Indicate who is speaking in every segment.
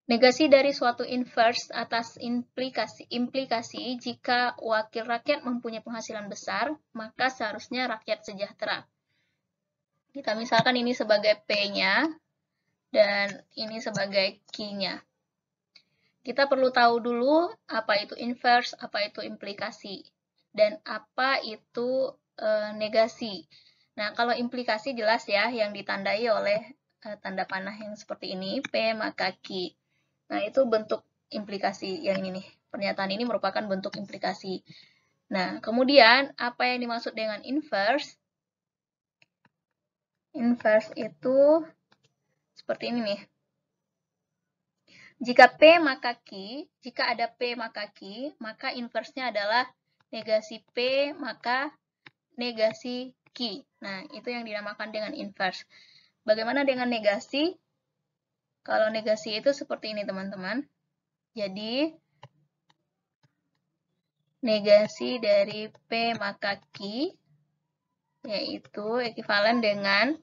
Speaker 1: Negasi dari suatu inverse atas implikasi jika wakil rakyat mempunyai penghasilan besar, maka seharusnya rakyat sejahtera. Kita misalkan ini sebagai P-nya, dan ini sebagai Q-nya. Kita perlu tahu dulu apa itu inverse, apa itu implikasi, dan apa itu negasi. Nah, kalau implikasi jelas ya, yang ditandai oleh tanda panah yang seperti ini, P maka Q. Nah, itu bentuk implikasi yang ini nih. Pernyataan ini merupakan bentuk implikasi. Nah, kemudian apa yang dimaksud dengan inverse? Inverse itu seperti ini nih. Jika P maka Q, jika ada P maka Q, maka inverse-nya adalah negasi P maka negasi Q. Nah, itu yang dinamakan dengan inverse. Bagaimana dengan negasi? Kalau negasi itu seperti ini, teman-teman. Jadi, negasi dari P maka Q, yaitu ekuivalen dengan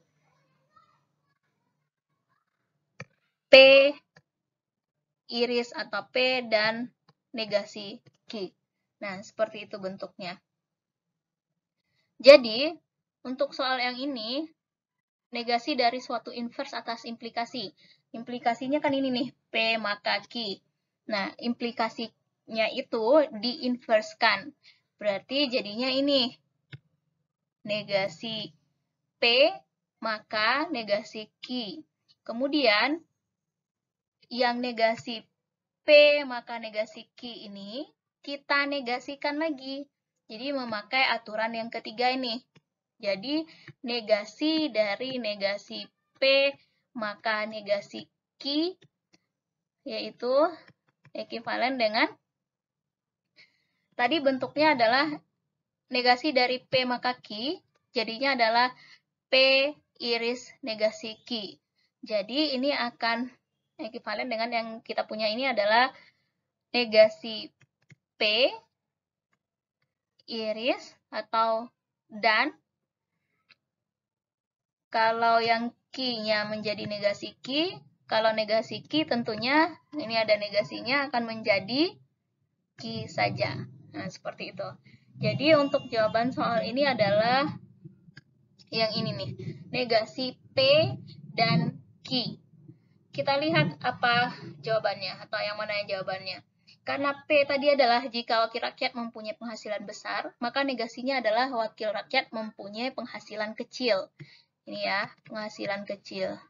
Speaker 1: P iris atau P dan negasi Q. Nah, seperti itu bentuknya. Jadi, untuk soal yang ini, negasi dari suatu inverse atas implikasi. Implikasinya kan ini nih, P maka Q. Nah, implikasinya itu diinverskan. Berarti jadinya ini, negasi P maka negasi Q. Kemudian, yang negasi P maka negasi Q ini, kita negasikan lagi. Jadi, memakai aturan yang ketiga ini. Jadi, negasi dari negasi P maka negasi Q, yaitu ekuivalen dengan, tadi bentuknya adalah negasi dari P maka Q, jadinya adalah P iris negasi Q. Jadi, ini akan ekuivalen dengan yang kita punya ini adalah negasi P iris atau dan. Kalau yang Q-nya menjadi negasi Q, kalau negasi Q tentunya, ini ada negasinya, akan menjadi Q saja. Nah, seperti itu. Jadi, untuk jawaban soal ini adalah yang ini nih, negasi P dan Q. Kita lihat apa jawabannya, atau yang mana yang jawabannya. Karena P tadi adalah jika wakil rakyat mempunyai penghasilan besar, maka negasinya adalah wakil rakyat mempunyai penghasilan kecil. Ini ya, penghasilan kecil.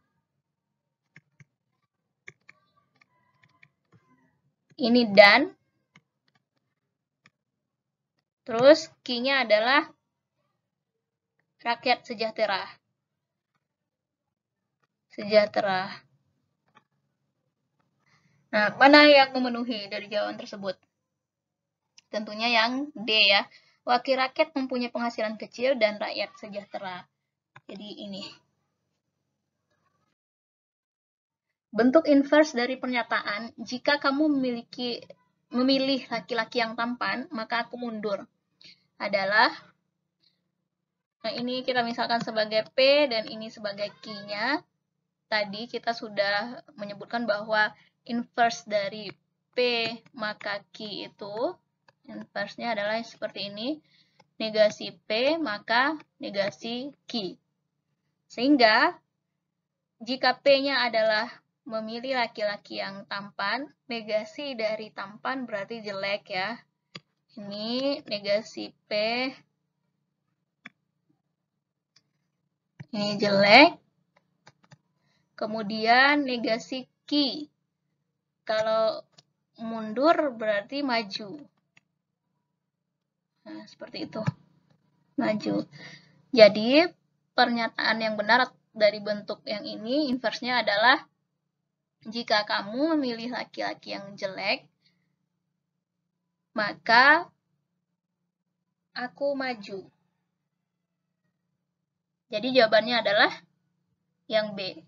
Speaker 1: Ini dan. Terus Q-nya adalah rakyat sejahtera. Sejahtera. Nah, mana yang memenuhi dari jawaban tersebut? Tentunya yang D ya. Wakil rakyat mempunyai penghasilan kecil dan rakyat sejahtera. Jadi ini. Bentuk inverse dari pernyataan, jika kamu memilih laki-laki yang tampan, maka aku mundur. Adalah, nah ini kita misalkan sebagai P dan ini sebagai Q-nya. Tadi kita sudah menyebutkan bahwa inverse dari P maka Q itu, inverse-nya adalah seperti ini, negasi P maka negasi Q. Sehingga, jika P-nya adalah memilih laki-laki yang tampan, negasi dari tampan berarti jelek ya. Ini negasi P, ini jelek. Kemudian negasi Q. Kalau mundur berarti maju. Nah, seperti itu. Maju. Jadi, pernyataan yang benar dari bentuk yang ini, inverse-nya adalah jika kamu memilih laki-laki yang jelek, maka aku maju. Jadi, jawabannya adalah yang B.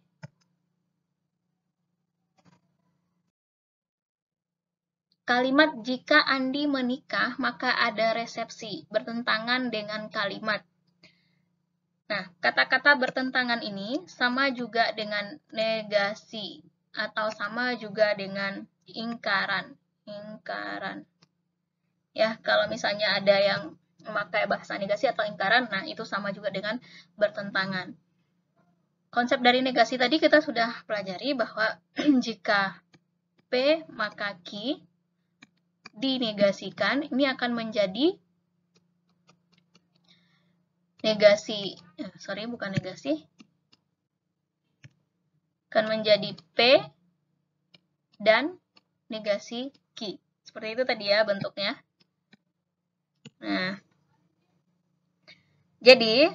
Speaker 1: Kalimat jika Andi menikah, maka ada resepsi, bertentangan dengan kalimat. Nah, kata-kata bertentangan ini sama juga dengan negasi atau sama juga dengan ingkaran. Ya, kalau misalnya ada yang memakai bahasa negasi atau ingkaran, nah itu sama juga dengan bertentangan. Konsep dari negasi tadi kita sudah pelajari bahwa jika P maka Q dinegasikan, ini akan menjadi negasi, bukan negasi, akan menjadi P dan negasi Q. Seperti itu tadi ya bentuknya. Nah, jadi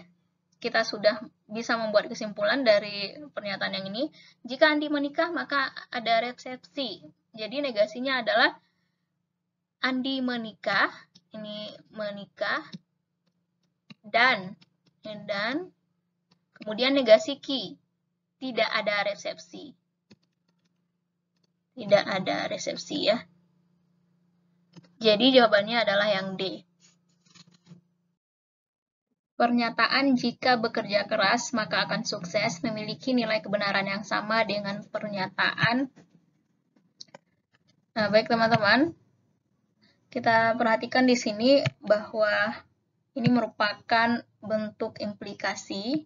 Speaker 1: kita sudah bisa membuat kesimpulan dari pernyataan yang ini. Jika Andi menikah, maka ada resepsi. Jadi negasinya adalah Andi menikah, ini menikah, dan kemudian negasi Q, tidak ada resepsi. Tidak ada resepsi ya. Jadi jawabannya adalah yang D. Pernyataan jika bekerja keras maka akan sukses memiliki nilai kebenaran yang sama dengan pernyataan. Nah, baik teman-teman. Kita perhatikan di sini bahwa ini merupakan bentuk implikasi.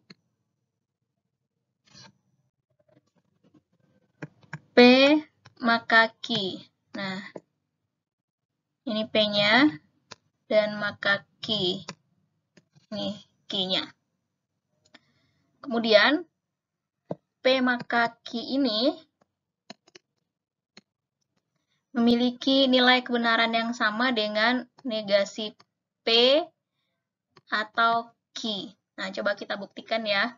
Speaker 1: P maka Q. Nah, ini P-nya dan maka Q. Ini Q-nya. Kemudian, P maka Q ini memiliki nilai kebenaran yang sama dengan negasi P atau Q. Nah, coba kita buktikan ya.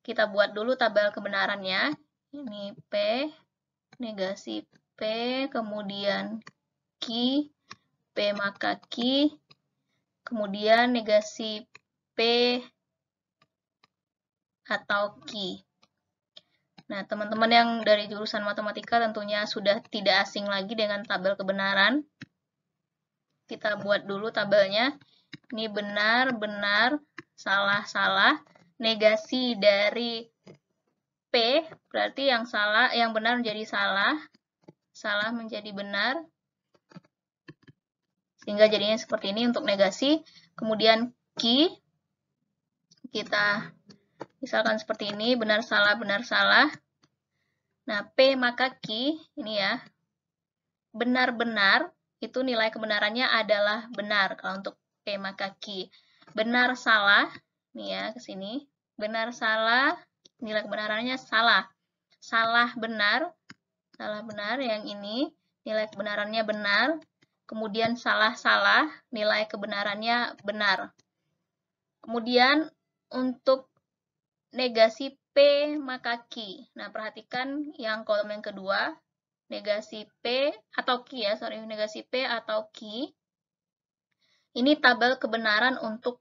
Speaker 1: Kita buat dulu tabel kebenarannya. Ini P, negasi P, kemudian Q, P maka Q, kemudian negasi P atau Q. Nah, teman-teman yang dari jurusan matematika tentunya sudah tidak asing lagi dengan tabel kebenaran. Kita buat dulu tabelnya. Ini benar, benar, salah, salah. Negasi dari P, berarti yang salah, yang benar menjadi salah, salah menjadi benar. Sehingga jadinya seperti ini untuk negasi. Kemudian Q, kita misalkan seperti ini, benar, salah, benar, salah. Nah, P maka Q, ini ya, benar-benar, itu nilai kebenarannya adalah benar, kalau untuk P maka Q. Benar, salah, ini ya, ke sini. Benar, salah, nilai kebenarannya salah. Salah, benar, yang ini, nilai kebenarannya benar. Kemudian salah-salah, nilai kebenarannya benar. Kemudian untuk negasi P maka Q. Nah, perhatikan yang kolom yang kedua, negasi P atau Q ya, negasi P atau Q. Ini tabel kebenaran untuk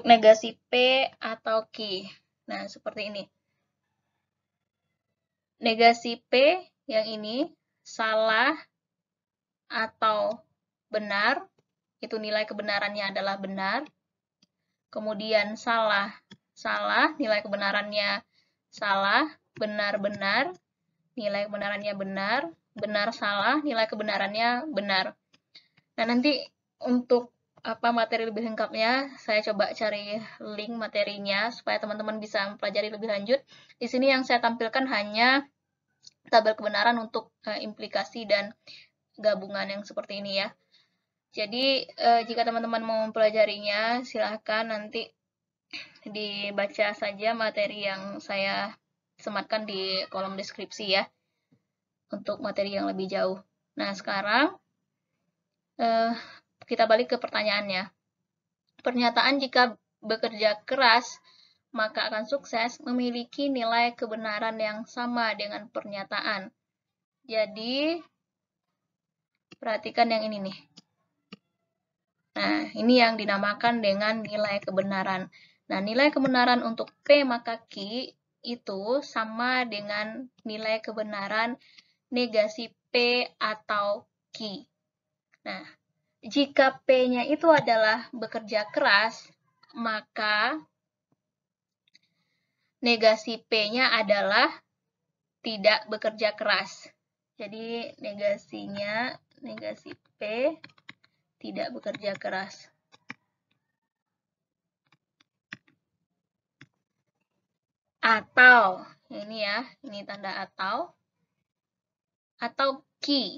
Speaker 1: negasi P atau Q. Nah, seperti ini. Negasi P yang ini salah atau benar, itu nilai kebenarannya adalah benar. Kemudian salah, nilai kebenarannya salah, benar, benar, nilai kebenarannya benar, benar, salah, nilai kebenarannya benar. Nah, nanti untuk materi lebih lengkapnya, saya coba cari link materinya supaya teman-teman bisa mempelajari lebih lanjut. Di sini yang saya tampilkan hanya tabel kebenaran untuk implikasi dan gabungan yang seperti ini ya. Jadi, jika teman-teman mau mempelajarinya, silahkan nanti dibaca saja materi yang saya sematkan di kolom deskripsi ya, untuk materi yang lebih jauh. Nah, sekarang kita balik ke pertanyaannya. Pernyataan jika bekerja keras, maka akan sukses memiliki nilai kebenaran yang sama dengan pernyataan. Jadi, perhatikan yang ini nih. Nah, ini yang dinamakan dengan nilai kebenaran. Nah, nilai kebenaran untuk P maka Q itu sama dengan nilai kebenaran negasi P atau Q. Nah, jika P-nya itu adalah bekerja keras, maka negasi P-nya adalah tidak bekerja keras. Jadi negasi P tidak bekerja keras. Atau, ini ya, ini tanda atau key.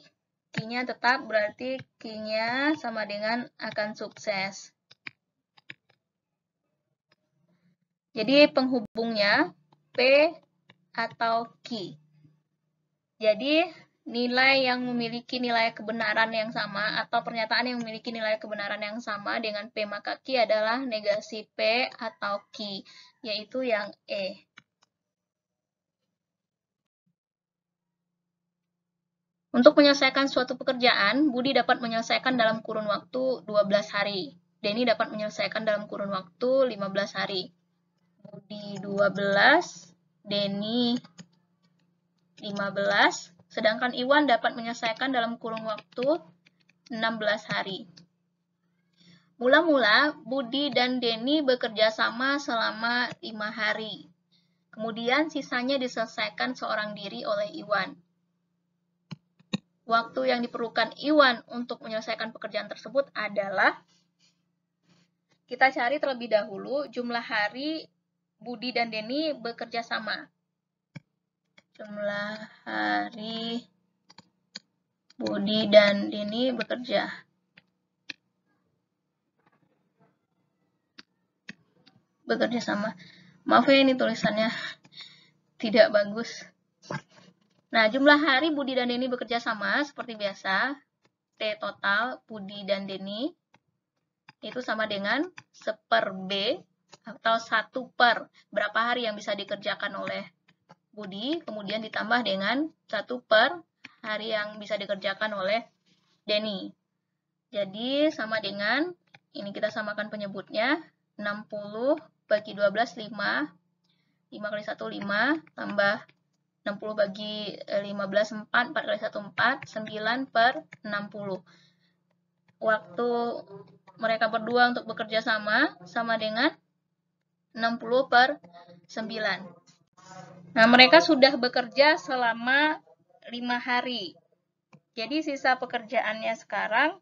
Speaker 1: Key-nya tetap berarti key-nya sama dengan akan sukses. Jadi penghubungnya P atau key. Jadi nilai yang memiliki nilai kebenaran yang sama atau pernyataan yang memiliki nilai kebenaran yang sama dengan P maka key adalah negasi P atau key, yaitu yang E. Untuk menyelesaikan suatu pekerjaan, Budi dapat menyelesaikan dalam kurun waktu 12 hari. Denny dapat menyelesaikan dalam kurun waktu 15 hari. Budi 12, Denny 15, sedangkan Iwan dapat menyelesaikan dalam kurun waktu 16 hari. Mula-mula, Budi dan Denny bekerja sama selama 5 hari. Kemudian sisanya diselesaikan seorang diri oleh Iwan. Waktu yang diperlukan Iwan untuk menyelesaikan pekerjaan tersebut adalah, kita cari terlebih dahulu jumlah hari Budi dan Denny bekerja sama. Jumlah hari Budi dan Denny bekerja. Bekerja sama. Maaf ya, ini tulisannya tidak bagus. Nah, jumlah hari Budi dan Denny bekerja sama seperti biasa. T total Budi dan Denny itu sama dengan 1/B atau 1 per berapa hari yang bisa dikerjakan oleh Budi, kemudian ditambah dengan 1 per hari yang bisa dikerjakan oleh Denny. Jadi sama dengan, ini kita samakan penyebutnya, 60 bagi 12, 5. 5 kali 1, 5, tambah 60 bagi 15, 4. 4 kali 1, 4. 9 per 60. Waktu mereka berdua untuk bekerja sama dengan 60 per 9. Nah, mereka sudah bekerja selama 5 hari. Jadi sisa pekerjaannya sekarang,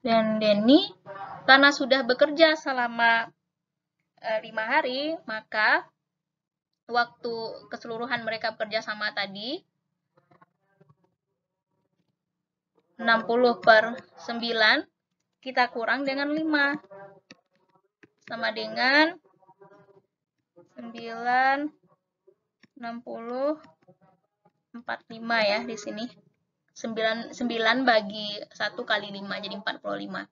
Speaker 1: dan Denny, karena sudah bekerja selama 5 hari, maka waktu keseluruhan mereka bekerja sama tadi 60 per 9 kita kurang dengan 5 sama dengan 9, 60, 45 ya di sini. 9 bagi 1 kali 5 jadi 45.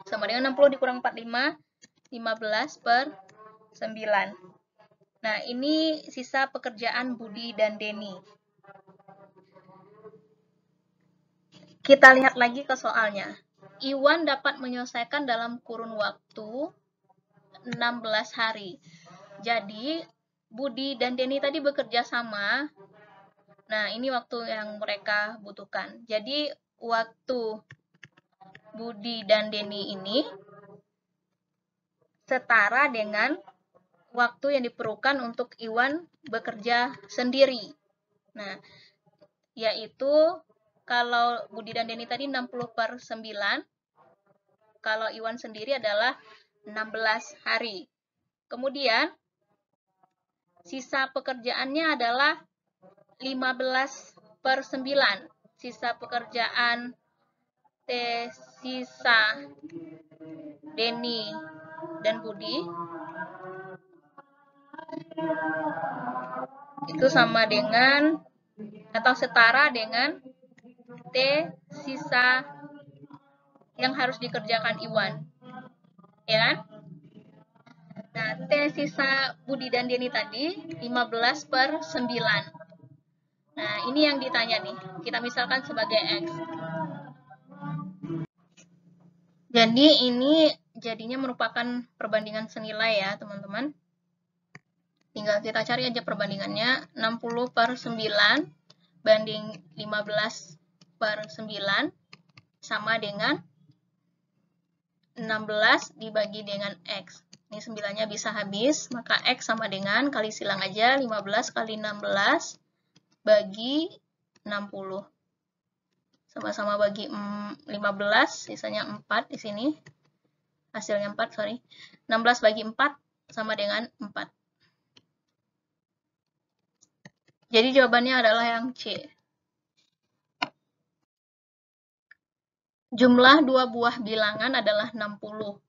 Speaker 1: Sama dengan 60 dikurang 45, 15 per 9. Nah, ini sisa pekerjaan Budi dan Denny. Kita lihat lagi ke soalnya. Iwan dapat menyelesaikan dalam kurun waktu 16 hari. Jadi, Budi dan Denny tadi bekerja sama. Nah, ini waktu yang mereka butuhkan. Jadi, waktu Budi dan Denny ini setara dengan waktu yang diperlukan untuk Iwan bekerja sendiri. Nah, yaitu kalau Budi dan Denny tadi 60 per 9, kalau Iwan sendiri adalah 16 hari. Kemudian, sisa pekerjaannya adalah 15 per 9. Sisa pekerjaan sisa Denny dan Budi itu sama dengan atau setara dengan T sisa yang harus dikerjakan Iwan. Ya kan? Nah, T sisa Budi dan Denny tadi 15 per 9. Nah, ini yang ditanya nih. Kita misalkan sebagai X. Jadi, ini jadinya merupakan perbandingan senilai ya, teman-teman. Tinggal kita cari aja perbandingannya. 60 per 9 banding 15 per 9 sama dengan 16 dibagi dengan X. Ini 9-nya bisa habis, maka X sama dengan, kali silang aja, 15 kali 16 bagi 60. Sama-sama bagi 15, sisanya 4 di sini. Hasilnya 4, sorry. 16 bagi 4 sama dengan 4. Jadi jawabannya adalah yang C. Jumlah dua buah bilangan adalah 60.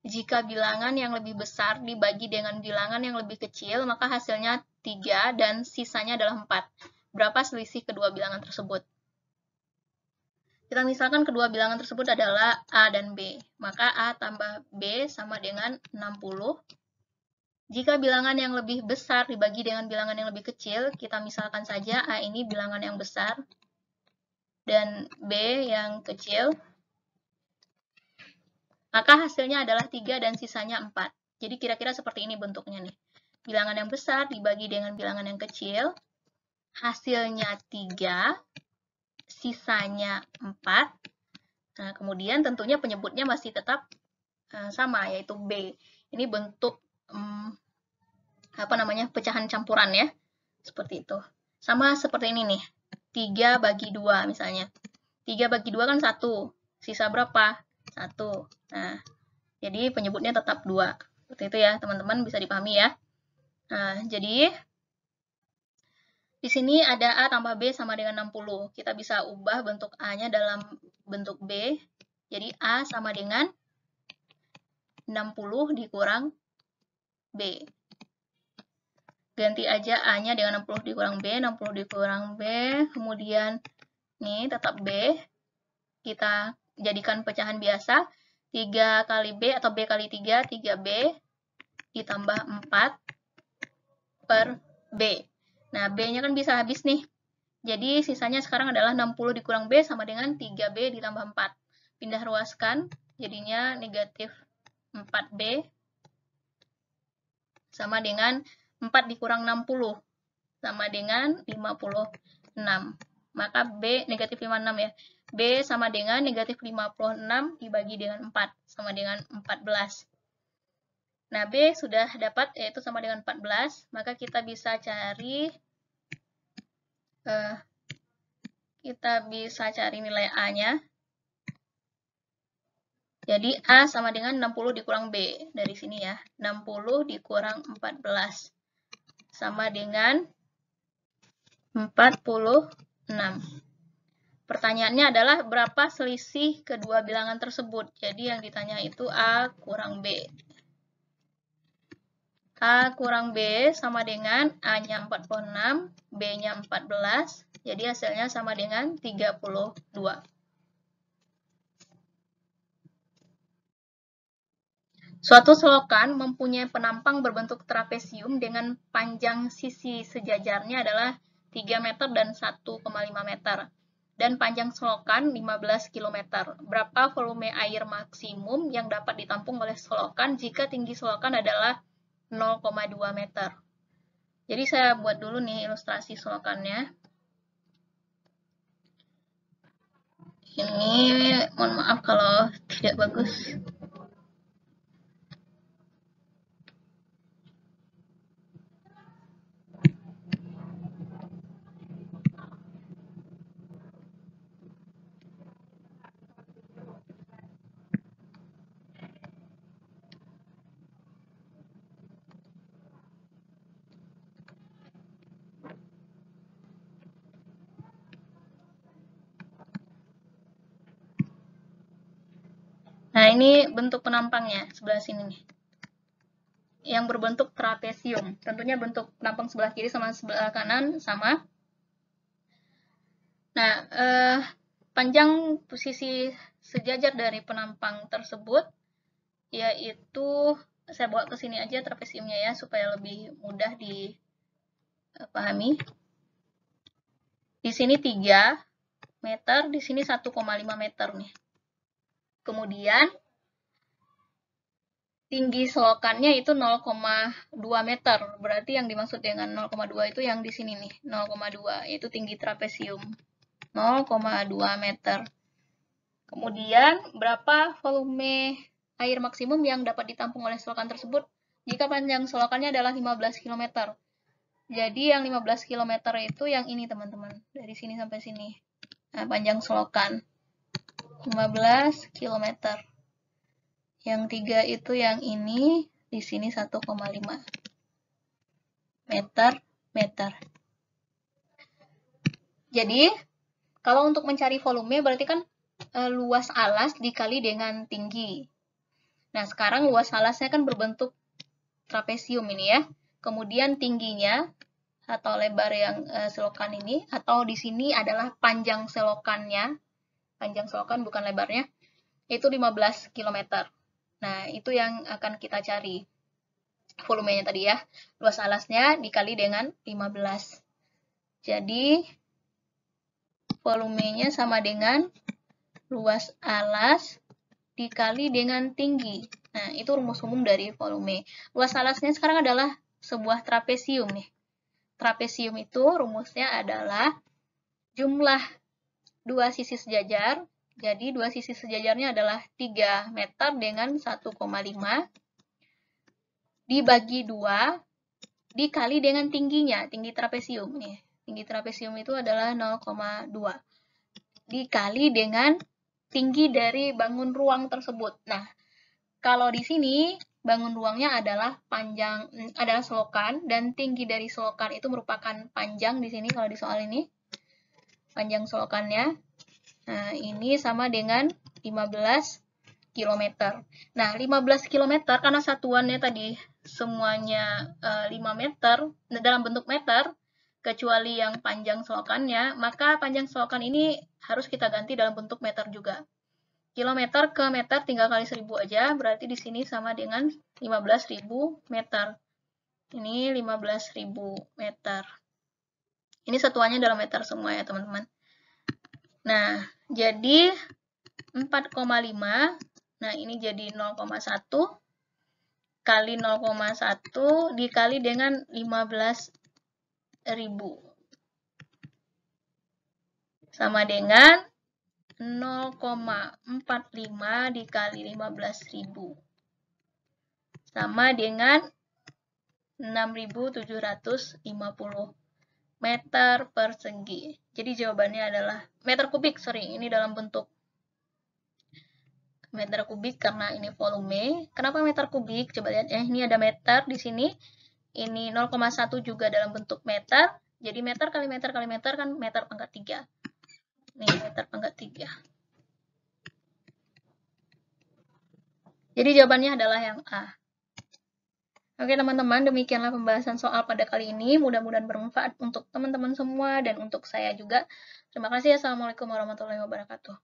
Speaker 1: Jika bilangan yang lebih besar dibagi dengan bilangan yang lebih kecil, maka hasilnya 3 dan sisanya adalah 4. Berapa selisih kedua bilangan tersebut? Kita misalkan kedua bilangan tersebut adalah A dan B. Maka A tambah B sama dengan 60. Jika bilangan yang lebih besar dibagi dengan bilangan yang lebih kecil, kita misalkan saja A ini bilangan yang besar dan B yang kecil, maka hasilnya adalah 3 dan sisanya 4. Jadi kira-kira seperti ini bentuknya nih. Bilangan yang besar dibagi dengan bilangan yang kecil, hasilnya 3, sisanya 4. Nah, kemudian tentunya penyebutnya masih tetap sama, yaitu B. Ini bentuk pecahan campuran ya. Seperti itu. Sama seperti ini nih. 3 bagi 2 misalnya. 3 bagi 2 kan 1. Sisa berapa? 1. Nah, jadi penyebutnya tetap 2. Seperti itu ya, teman-teman, bisa dipahami ya. Nah, jadi di sini ada A tambah B sama dengan 60. Kita bisa ubah bentuk A-nya dalam bentuk B. Jadi A sama dengan 60 dikurang B. Ganti aja A-nya dengan 60 dikurang B, 60 dikurang B, kemudian nih tetap B. Kita jadikan pecahan biasa. 3 kali B atau B kali 3, 3B ditambah 4 per B. Nah, B-nya kan bisa habis nih. Jadi, sisanya sekarang adalah 60 dikurang B sama dengan 3B ditambah 4. Pindah ruaskan, jadinya negatif 4B sama dengan 4 dikurang 60 sama dengan 56. Maka B negatif 56 ya. B sama dengan negatif 56 dibagi dengan 4 sama dengan 14. Nah, B sudah dapat, yaitu sama dengan 14. Maka kita bisa cari nilai A-nya. Jadi, A sama dengan 60 dikurang B. Dari sini ya. 60 dikurang 14. Sama dengan 46. Pertanyaannya adalah berapa selisih kedua bilangan tersebut. Jadi yang ditanya itu A kurang B. A kurang B sama dengan A-nya 46, B-nya 14. Jadi hasilnya sama dengan 32. Suatu selokan mempunyai penampang berbentuk trapesium dengan panjang sisi sejajarnya adalah 3 meter dan 1,5 meter. Dan panjang selokan 15 km. Berapa volume air maksimum yang dapat ditampung oleh selokan jika tinggi selokan adalah 0,2 meter. Jadi saya buat dulu nih ilustrasi selokannya. Ini mohon maaf kalau tidak bagus. Nah, ini bentuk penampangnya, sebelah sini nih. Yang berbentuk trapesium. Tentunya bentuk penampang sebelah kiri sama sebelah kanan sama. Nah, panjang posisi sejajar dari penampang tersebut, yaitu, saya bawa ke sini aja trapesiumnya ya, supaya lebih mudah dipahami. Di sini 3 meter, di sini 1,5 meter nih. Kemudian, tinggi selokannya itu 0,2 meter. Berarti yang dimaksud dengan 0,2 itu yang di sini nih, 0,2, yaitu tinggi trapesium. 0,2 meter. Kemudian, berapa volume air maksimum yang dapat ditampung oleh selokan tersebut jika panjang selokannya adalah 15 km. Jadi yang 15 km itu yang ini teman-teman, dari sini sampai sini. Nah, panjang selokan 15 km. Yang 3 itu yang ini, di sini 1,5 meter. Jadi, kalau untuk mencari volume berarti kan luas alas dikali dengan tinggi. Nah, sekarang luas alasnya kan berbentuk trapesium ini ya. Kemudian tingginya atau lebar yang selokan ini, atau di sini adalah panjang selokannya. Panjang selokan bukan lebarnya. Itu 15 km. Nah, itu yang akan kita cari. Volumenya tadi ya. Luas alasnya dikali dengan 15. Jadi, volumenya sama dengan luas alas dikali dengan tinggi. Nah, itu rumus umum dari volume. Luas alasnya sekarang adalah sebuah trapesium nih. Trapesium itu rumusnya adalah jumlah dua sisi sejajar. Jadi, dua sisi sejajarnya adalah 3 meter dengan 1,5 dibagi 2 dikali dengan tingginya, tinggi trapesium nih. Tinggi trapesium itu adalah 0,2 dikali dengan tinggi dari bangun ruang tersebut. Nah, kalau di sini bangun ruangnya adalah selokan, dan tinggi dari selokan itu merupakan panjang di sini kalau di soal ini. Panjang selokannya. Nah, ini sama dengan 15 km. Nah, 15 km karena satuannya tadi semuanya 5 meter dalam bentuk meter, kecuali yang panjang selokannya, maka panjang selokan ini harus kita ganti dalam bentuk meter juga. Kilometer ke meter tinggal kali 1000 aja, berarti di sini sama dengan 15.000 meter. Ini 15.000 meter. Ini satuannya dalam meter semua ya teman-teman. Nah, jadi 4,5, nah ini jadi 0,1 kali 0,1 dikali dengan 15.000. Sama dengan 0,45 dikali 15.000. Sama dengan 6.750 meter persegi. Jadi jawabannya adalah meter kubik, ini dalam bentuk meter kubik karena ini volume. Kenapa meter kubik? Coba lihat ya, ini ada meter di sini. Ini 0,1 juga dalam bentuk meter. Jadi meter kali meter kali meter kan meter pangkat 3. Nih, meter pangkat 3. Jadi jawabannya adalah yang A. Oke teman-teman, demikianlah pembahasan soal pada kali ini. Mudah-mudahan bermanfaat untuk teman-teman semua dan untuk saya juga. Terima kasih. Assalamualaikum warahmatullahi wabarakatuh.